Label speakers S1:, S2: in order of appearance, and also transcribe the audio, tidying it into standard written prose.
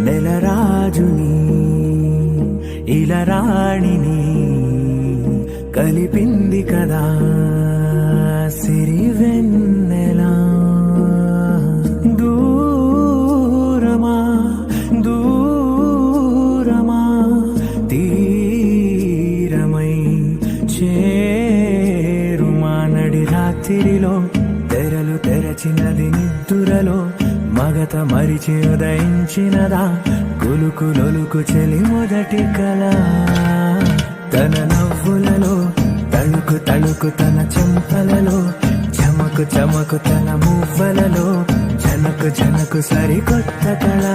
S1: నెలరాజుని ఇలరాణిని కలిపింది కదా సిరివెన్నెలా. దూరమా దూరమా తీరమై చేరుమా నడి రాత్రిలో తెరలు తెరచినది నిద్దురలో మగత మరిచి ఉదయించినదా కులుకులొలుకు చెలి మొదటి కళ. తన నవ్వులలో తళుకు తళుకు తన చెంపలలో చమకు చమకు తన మువ్వలలో జనకు జనకు సరికొత్త కళ.